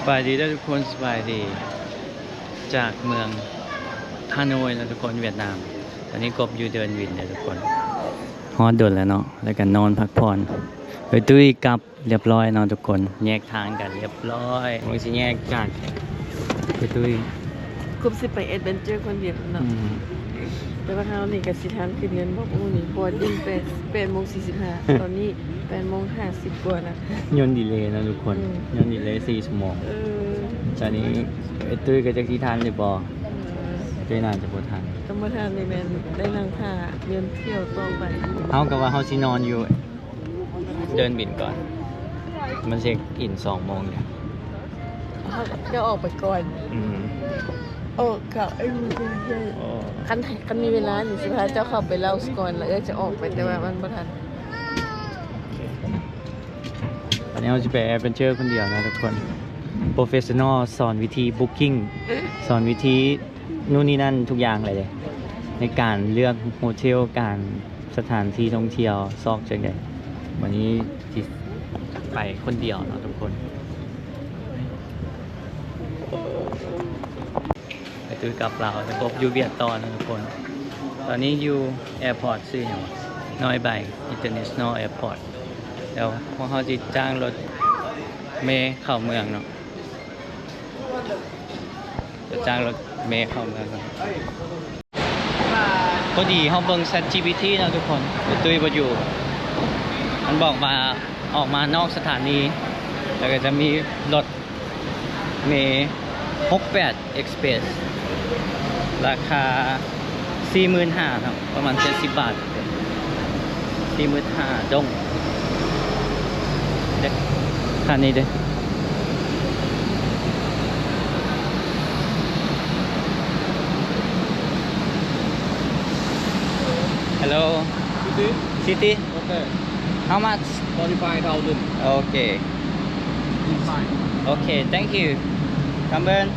บายดีได้ทุกคนสบายดีจากเมืองฮานอยนะทุกคนเวียดนามตอนนี้กบอยู่เดินวินนะทุกคนฮอดด่วนแล้วเนาะแล้วกันนอนพักผ่อนไปตุ้ยกลับเรียบร้อยเนาะทุกคนแยกทางกันเรียบร้อยมึงสิแยกจากไปตุ้ย คุบสิไปเอ็ดเวนเจอร์คนเดียวเนาะแต่ว่าเฮานี่กับสิทานขึ้นเงินบอกอู้นี่บอดดิ้ง8:45 ตอนนี้8:50กว่านะ ยนต์ดีเลย์นะทุกคนยนต์ดีเลย์4 ชั่วโมงตอนนี้ไอ้ตุ้ยก็จะที่ทานเลยบอตุ้ยนานจะบ่ทัน ธรรมทานในแมนได้นั่งท่าเดินเที่ยวต่อไป เฮากับว่าเฮาสินอนอยู่ เดินบินก่อน มันเช็คอิน2 โมงเนี่ย เฮาจะออกไปก่อน อืม โอ้กับไอ้มือคันมีเวลานี่สิพาเจ้าเข้าไปเล่าก่อนแล้วจะออกไปแต่ว่ามันบ่ทัน อันนี้เราจะไปแอดเวนเจอร์คนเดียวนะทุกคน โปรเฟชชั่นอลสอนวิธีบุ๊กิ้งสอนวิธีนู่นนี่นั่นทุกอย่างเลยในการเลือกโฮเทลการสถานที่ท่องเที่ยวซอกจังไงวันนี้ที่ไปคนเดียวเนาะทุกคนไปตื้อกลับเราจะพบยูเวียดตอนนะทุกคน ตอนนี้อยู่แอร์พอร์ตซื่ออย่างน้อยใบ International Airport แล้วพวกเขาจะจ้างรถเมล์เข้าเมืองเนาะจะจ้างรถเมล์เข้าเมืองเนาะพอดีเขาเบิ่ง ChatGPT นะทุกคนแต่ตุ้ยบ่อยู่มันบอกมาออกมานอกสถานีแล้วก็จะมีรถเมล์68 Express ราคา 45,000 ครับประมาณ70 บาท 45,000ดงเด็กคันนี้เด้Hello City Okay. How much 45,000. Okay Inside. Okay thank you คัมเบิร์น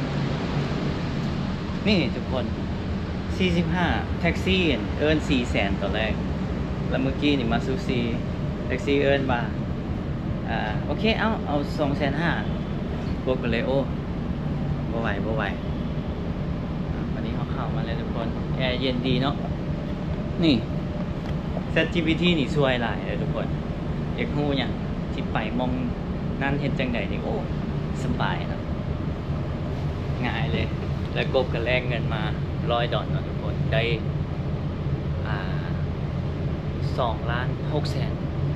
นี่ทุกคน 45แท็กซี่เอิ้น 400,000 ตอนแรกแล้วเมื่อกี้นี่มาซูซีแท็กซี่เอิ้นมาโอเคเอา 250,000พวกกันเลยโอ้บ่ไหววันนี้เขาเข้ามาเลยทุกคนแอร์เย็นดีเนาะนี่ ChatGPT นี่ช่วยหลายเลยทุกคนอยากรู้อย่างที่ไปมองนั่นเห็นจังใดนี่โอ้สบายครับง่ายเลยแล้วกบกันแลกเงินมา$100เนาะทุกคนได้2,600,000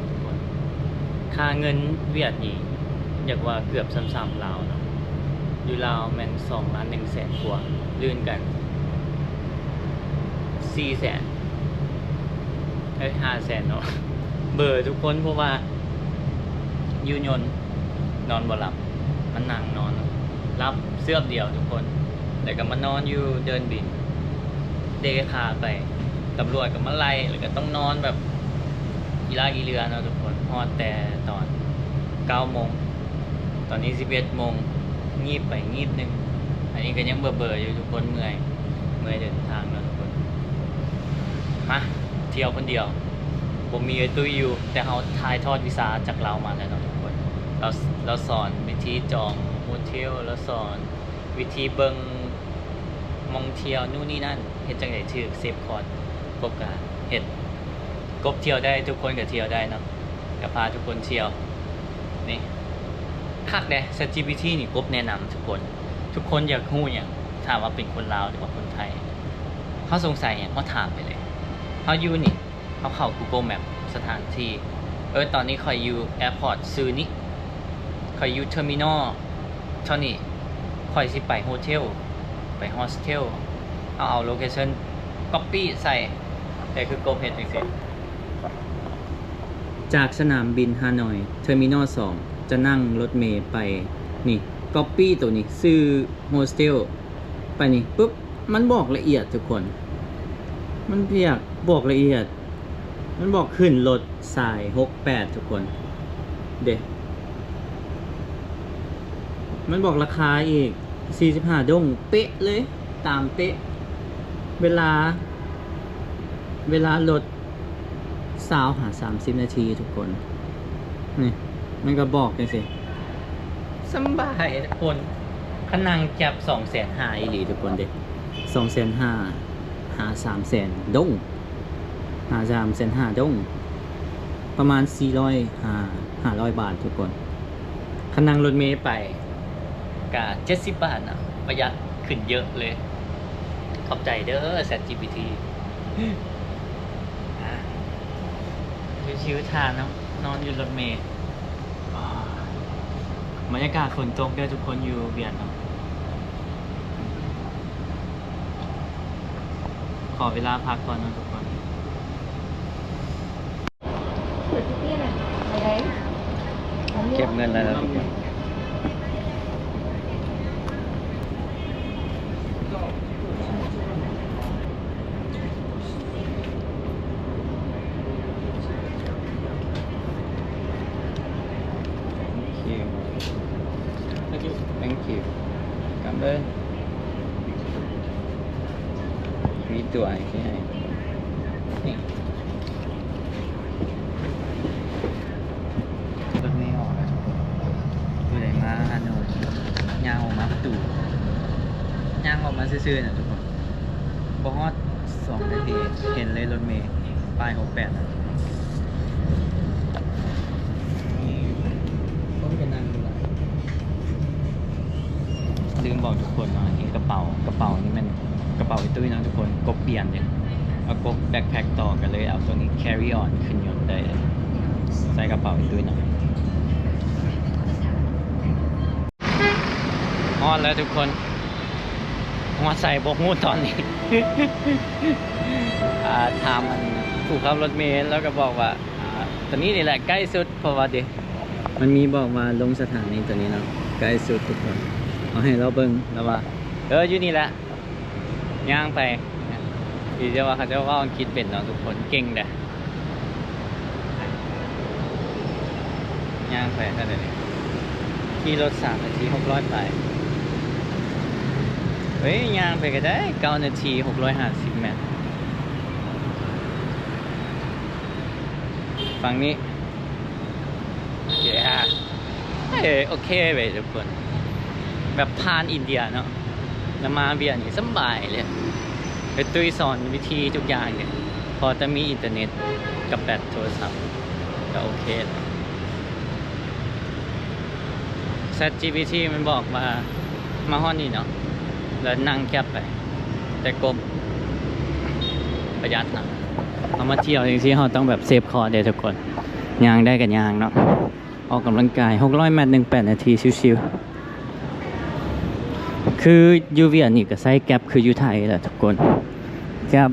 ทุกคนค่าเงินเวียดนี่อยากว่าเกือบซ้ำๆลาวเนาะอยู่ลาวแม่น2,100,000กว่าลื่นกัน400,000500,000เนาะเบอร์ทุกคนเพราะว่ายูยนนอนบ่หลับมันหนังนอนรับเสื้อเดียวทุกคนแต่ก็มานอนอยู่เดินบินเดคาไปตำรวจก็มาไล่แล้วก็ต้องนอนแบบอีลาอีเรือเนาะทุกคนฮอดแต่ตอน9 โมงตอนนี้11 โมงงีบไปงีบนึงอันนี้ก็ยังเบื่ออยู่ทุกคนเมื่อยเดินทางเนาะทุกคนมาเที่ยวคนเดียวผมมีไอ้ตุ้ยอยู่แต่เขาถ่ายทอดวีซ่าจากเรามาแล้วเนาะทุกคนเราสอนวิธีจองโฮเทลแล้วสอนวิธีเบิงมองเที่ยวนู่นนี่นั่นเฮ็ดจังได๋ถือเซฟคอร์สกบกะเฮ็ดกบเที่ยวได้ทุกคนก็เที่ยวได้เนาะก็พาทุกคนเที่ยวนี่คักเด้ ChatGPT นี่กบแนะนำทุกคนอยากรู้หยังถามว่าเป็นคนลาวหรือว่าคนไทยเขาสงสัยหยังเขาถามไปเลยเขาอยู่นี่เขาเข้า Google Map สถานที่ตอนนี้คอยอยู่แอร์พอร์ตซื้อนี่คอยอยู่เทอร์มินอลเท่านี้คอยสิไปโฮเทลไปโฮสเทลเอาโลเคชั่น copy ใส่แต่คือกบเฮ็ดจังซี่จากสนามบินฮานอยเทอร์มินอล2จะนั่งรถเมล์ไปนี่ copy ตัวนี้ซื้อโฮสเทลไปนี่ปุ๊บมันบอกละเอียดทุกคนมันบอกละเอียดมันบอกขึ้นรถสาย68ทุกคนเด็มันบอกราคาอีก45ดงเป๊ะเลยตามเป๊ะเวลารถ30 นาทีทุกคนนี่มันก็บอกจังซี่ สำบายทุกคนขนังจับ250,000อีหลีทุกคนเด็ก250,000หา300,000ดงหา350,000ดงประมาณ500 บาททุกคนขนังรถเมล์ไปกะ70 บาทนะประหยัดขึ้นเยอะเลยขอบใจเด้อ ChatGPT ชิวๆทานเนาะนอนอยู่รถเมล์บรรยากาศฝนตกเด้อทุกคนอยู่เวียดเนาะขอเวลาพักก่อนนะทุกคนเก็บเงินแล้วนะทุกคนThank you. Cảm ơn. มีตัวอะไรที่ให้นี่รถไม่ออกแล้วดูไหนมาฮานอยย่างออกมาประตูย่างออกมาซื่อๆนะทุกคนบฮอด2 นาทีเห็นเลยรถเมล์ป้าย68นะต้องเป็นนั่งดูแลลืมบอกทุกคนว่านี่กระเป๋านี่มันกระเป๋าไอ้ตุ้ยนะทุกคนกบเปลี่ยนเลยเอากบแบ็คแพ็คต่อกันเลยเอาตัวนี้ carry on ขึ้นยนต์ได้เลยใส่กระเป๋าไอ้ตุ้ยหน่อยฮอดแล้วทุกคนมาใส่บกมูดตอนนี้ ถามมันถูกขับรถเมล์แล้วก็บอกว่าตัวนี้นี่แหละใกล้สุดเพราะว่าเดี๋ยวมันมีบอกมาลงสถานีตัวนี้เนาะใกล้สุดทุกคนเอาให้เราเบิ่งแล้วว่าอยู่นี่แหละย่างไปอีเดียวว่าเขาจะว่าอังกฤษเป็นเนาะทุกคนเก่งเด้ย่างไปเท่าไหร่เนี่ยขี่รถ3 นาที600ไปเฮ้ยย่างไปก็ได้9 นาที650 เมตรฝั่งนี้โอเคไปทุกคนแบบผ่านอินเดียเนาะแล้วมาเบียนี่สบายเลยไปตุ้ยสอนวิธีทุกอย่างเลยพอจะมีอินเทอร์เน็ตกับแบตโทรศัพท์ก็โอเคเลย ChatGPT มันบอกมาห้องนี้เนาะแล้วนั่งแคบไปแต่กบประหยัดนะเอามาเที่ยวจริงๆเขาต้องแบบเซฟคอเดี๋ยวทุกคนยางได้กันยางเนาะออกกำลังกาย600 เมตร8 นาทีชิวๆคือยูเวียนี่ก็ใช้แก๊ปคืออยู่ไทยแหละทุกคนแก๊ป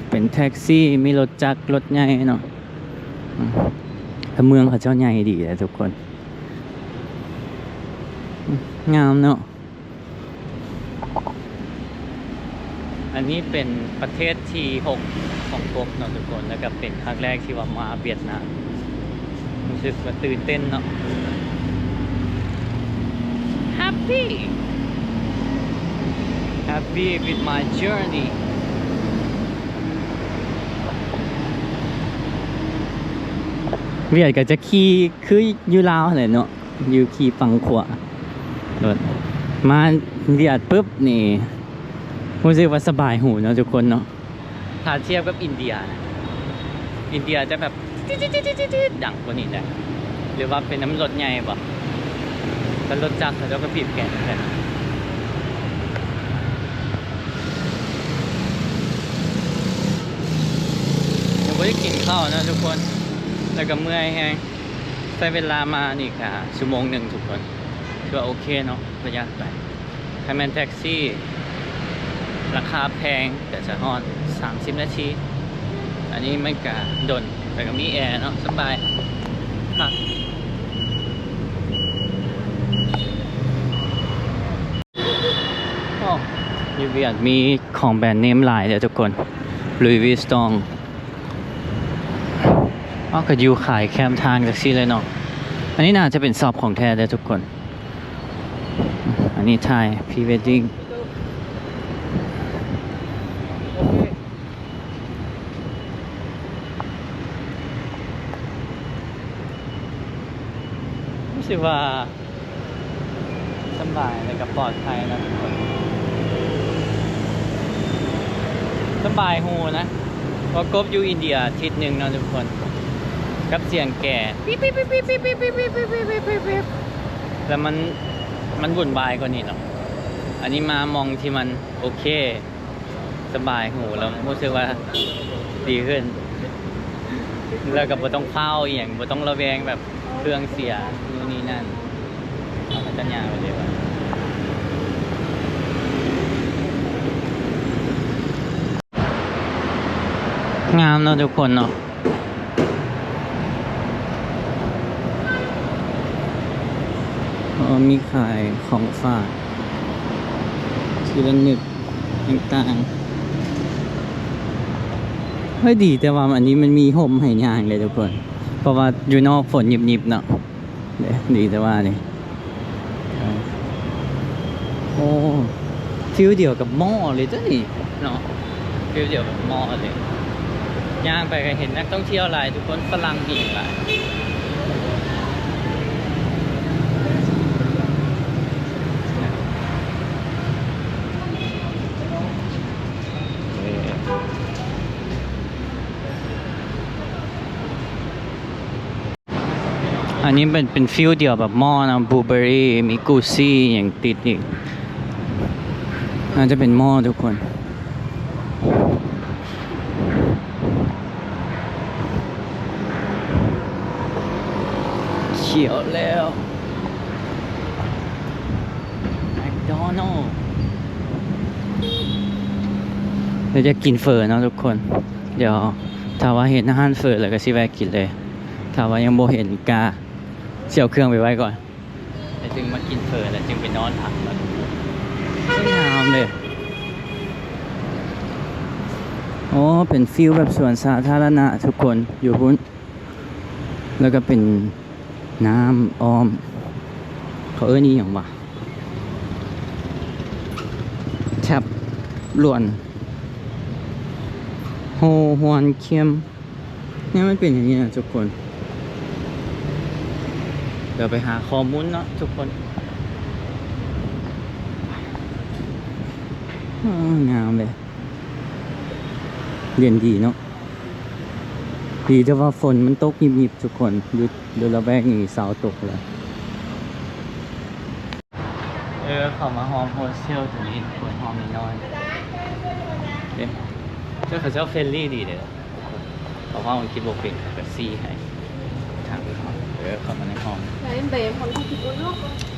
เป็นแท็กซี่มีรถจักรรถใหญ่เนาะถ้าเมืองเขาเจ้าใหญ่ดีเลยทุกคนงามเนาะอันนี้เป็นประเทศที่6ของกบเนาะทุกคนแล้วก็เป็นครั้งแรกที่ว่ามาเวียดนามรู้สึกว่าตื่นเต้นเนาะ happy with my journey เวียดก็จะขี่คืออยู่ลาวเลยเนาะอยู่ขี่ฝั่งขวารถมาเวียดปุ๊บนี่รู้สึกว่าสบายหูเนาะทุกคนเนาะถ้าเทียบกับอินเดียนะอินเดียจะแบบดังกว่านี้ได้หรือว่าเป็นน้ำรถใหญ่ป่ะเป็นรถจักรแล้วก็บีบแกนแค่นั้นผมก็จะกินข้าวนะทุกคนแล้วก็เมื่อยแฮงใช้เวลามานี่ค่ะ1 ชั่วโมงทุกคนก็โอเคเนาะประหยัดไปถ้าแมนแท็กซี่ราคาแพงแต่จะฮอด30 นาทีอันนี้ไม่กะดนแต่ก็มีแอร์เนาะสบายค่ะยูเวียดมีของแบรนด์เนมหลายเลยทุกคนลุยวิสตองก็อยู่ขายแคมทางจากซี่เลยเนาะอันนี้น่าจะเป็นซอฟของแท้เลยทุกคนอันนี้ถ่ายพรีเวดดิ้งรู้สึกว่า สบายแล้วก็ปลอดภัยนะทุกคนสบายหูนะเพราะกบอยู่อินเดียอาทิศหนึ่งเนาะทุกคนกับเสียงแก่ปิ๊บปิ๊บปิ๊บปิ๊บปิ๊บปิ๊บปิ๊บปิ๊บปิ๊บปิ๊บปิ๊บปิ๊บแล้วมันวุ่นวายกว่านี้เนาะอันนี้มามองที่มันโอเคสบายหูแล้วรู้สึกว่าดีขึ้นแล้วก็บ่ต้องเฝ้าอหย่างบ่ต้องระแวงแบบเครื่องเสียนู่นนี่นั่นเอามาจัดยาไปเลยว่างามเนาะทุกคนเนาะมีขายของฝากทีละนึกต่างๆเฮ้ยดีแต่ว่าอันนี้มันมีห่มให้ย่างเลยทุกคนเพราะว่าอยู่นอกฝนหยิบๆเนาะดีแต่ว่านี่โอ้ฟิวเดียวกับหม้อเลยจ้ะนี่เนาะฟิวเดียวกับหม้อเลยย่างไปก็เห็นนักท่องเที่ยวหลายทุกคนฝรั่งดีหลายอันนี้เป็นฟิลเดียวแบบหม้อนะบลูเบอร์รี่มีกูซี่อย่างติดอีกน่าจะเป็นหม้อทุกคนเขียวแล้วแมคโดนัลด์เดี๋ยวจะกินเฟอร์นะทุกคนเดี๋ยวถ้าว่าเห็นอาหารเฟอร์แล้วก็สิแวะกินเลยถ้าว่ายังโบเห็นกาเสี่ยวเครื่องไปไว้ก่อนแล้วจึงมากินเฟอร์แล้วจึงไปนอนพักแล้วสวยงามเลยโอ้เป็นฟิลแบบสวนสาธารณะทุกคนอยู่พุ่นแล้วก็เป็นน้ำอ้อมเขานี่อย่างวะแทบล้วนโฮฮวนเคียมเนี่ยมันเป็นอย่างนี้นะทุกคนเดี๋ยวไปหาข้อมูลเนาะทุกคนงามเลยเรียนดีเนาะดีแต่ว่าฝนมันตกยิบๆทุกคนดูระแวกนี่เสาตกเลยเขามาฮอมโฮสเทลตรงนี้คนฮอมน้อยเจ้าเขาเจ้าเฟรนลี่ดีเลยเพราะว่ามันคิดโบเป็นกับซี่ให้ทางเขาเข้ามาในห้อง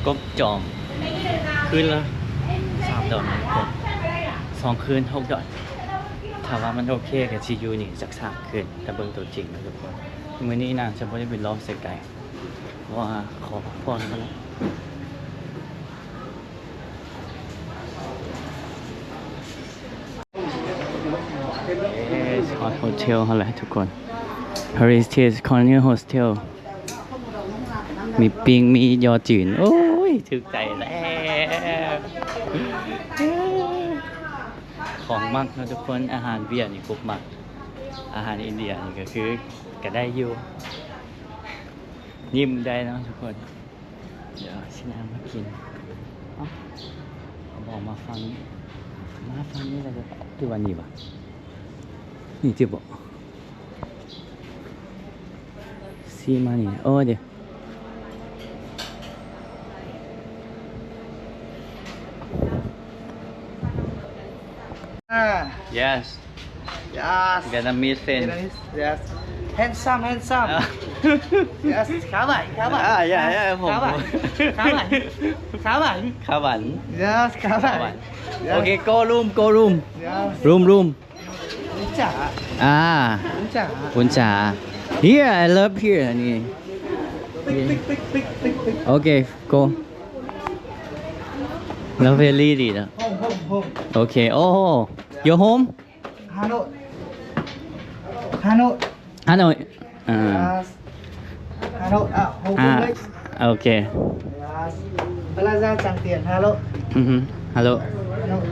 ก็จอมคืนละ3 ดอกทุกคน2 คืน 6 ดอกถามว่ามันโอเคกับชียูนี่สัก3 คืนแต่เบิ่งตัวจริงนะทุกคนมื้อนี้นางจะไม่ได้เป็นรอบเสกไก่เพราะว่าขอพักผ่อนมาแล้วฮอตโฮเทลอะไรทุกคน Heritage Colonial Hostel มีปิงมียอจืนโอ้ยถึกใจแล้วของมักนะทุกคนอาหารเวียดนี่กุ๊บมักอาหารอินเดียนี่ก็คือก็ได้อยู่ยิ้มได้นะทุกคนเดี๋ยวชิน้ำมากินบอกมาฟังนี่อะไรจะที่วันนี้วะนี่จะบอกซีมานี่โอ้เดี๋ยว yes Yes. gonna meet friend Yes. Handsome. Yes. Khá bảnh. yeah ผม Khá bảnh.ข้าวหวาน Yes. Khá ข้าวหวาน bảnh. โอเค go room Yes. room Uống chả. อ่า Uống chả. คุณจ๋า here I love here นี่ Pick. โอเค go แล้วเวลี่ดีนะ Home. โอเคโอ้โห your home Hà Nội. Hà Nội Yes. Hà Nội. Hồ À. Gươm Lake. โอเค Yes. Plaza Tràng Tiền, Hà Nội. ฮัลโหล Hà Nội.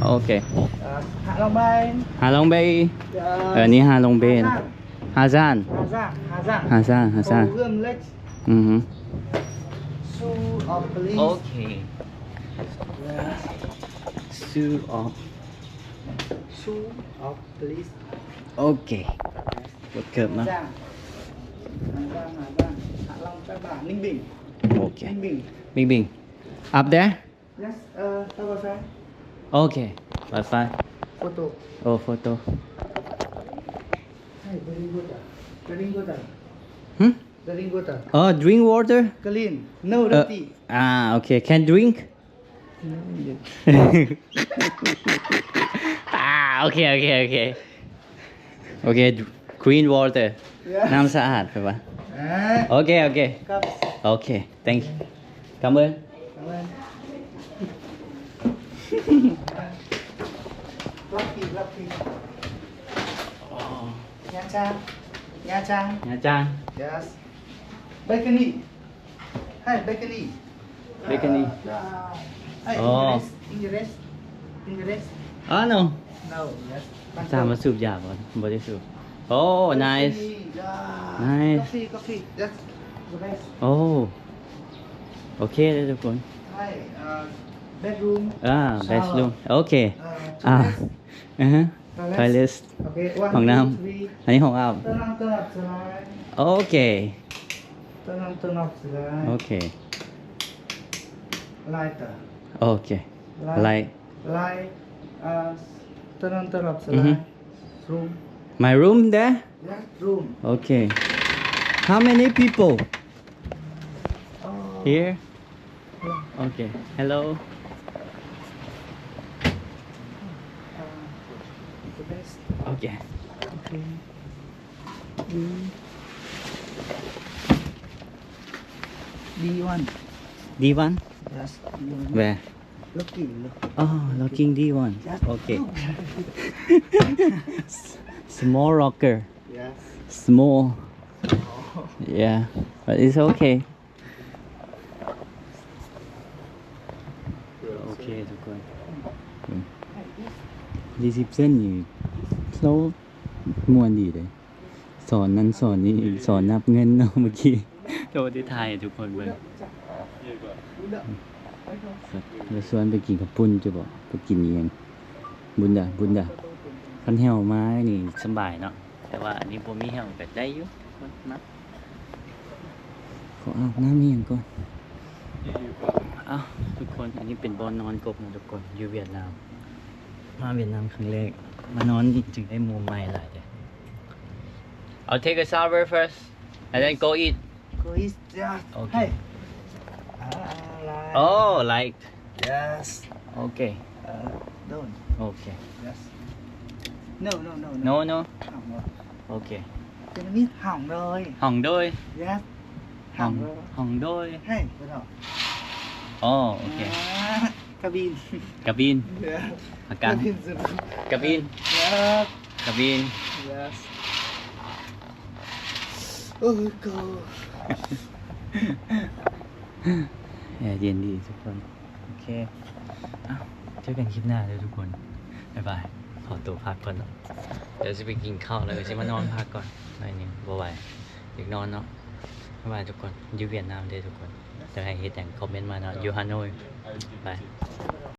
โอเค Yes. Hạ Long Bay. ฮาลงเบย์ Yes. นี่ฮาลงเบย์นะฮาซาน Hà Giang. Hồ Gươm Lake. Su off please โอเค yes shoe off shoe off please โอเคกดเกิบนะ Giang Hà Giang Hạ Long Cát Bà Ninh Bình โอเค Ninh Bình บิงบิง up there yes how about that โอเค Wi-Fi photo โอ้ photo hey very good very good หึ very good drink water clean no dirty โอเค can drink โอเค โอเค โอเค โอเค clean water Yes. น้ำสะอาดไปปะ eh โอเค โอเค cups โอเค thank you ขอบคุณ cảm ơn lucky lucky Nha Trang Nha Trang อาจารย์ yes balcony hey balcony Balcony. hey Oh. English English อ๋อ no no yes อาจารย์มาสูบยาบ่บ่ได้สูบโอ้ nice Yeah. Nice. Coffee, coffee. That's the best. โอ้ โอเคเลยทุกคน Hi, bedroom. bedroom โอเค Toilet. ฮะ Toilet. toilet Okay, one, ห้อง two, น้ three. ำอันนี้ห้องอาบ Turn up the light. โอเค Turn up the light. โอเค Lighter. โอเค light Light. Turn up the Mhm. light. Room. my room there Yeah, room. okay how many people Oh. here okay hello The best. okay Okay. D1. D1 Yes, D1. where Lucky, look. oh looking D1 Yes. okay small rocker Yes. small yeah but it's okay โอเคทุกคน20 เส้นนี่เขามวนดีเลย สอนนั้นสอนนี้สอนนับเงินเนาะเมื่อกี้โทษที่ไทยทุกคนเบิ่งเราชวนไปกินกับปุ้นจะบอกไปกินเองบุญดาคันแหวไม้นี่สบายเนาะแต่ว่าอันนี้บ่มีแหวก็ได้อยู่นะขออาบน้ำเมียงก่อนอ้าวทุกคนอันนี้เป็นบอนนอนกบนะทุกคนอยู่เวียดนามมาเวียดนามครั้งแรกมานอนจึงได้มุมใหม่หลายเลย I'll take a shower first and then go eat Go eat. Yeah. Okay. Hey. Light. oh like Yes. okay Don't. okay Yes. No. no Hỏng rồi. okay Cái nó biết hỏng rồi. hỏng đôi Yes. Hỏng rồi. hỏng đôi Hey, cái đó. oh okay Cabin. cabin Yeah. Makan. cabin Yes. cabin Yes. Oh God. แอร์เย็นดีทุกคน โอเคอ้าวเจอกันคลิปหน้าเลยทุกคน บ๊ายบาย ขอตัวพักก่อนเนาะเดี๋ยวจะไปกินข้าวแล้วก็จะมานอนพักก่อนหน่อยหนึงบ่ไหวอยากนอนเนาะบ๊ายบายทุกคน อยู่เวียดนามเด้อทุกคน จะให้เฮ็ดหยังคอมเมนต์มาเนาะ อยู่ฮานอยบาย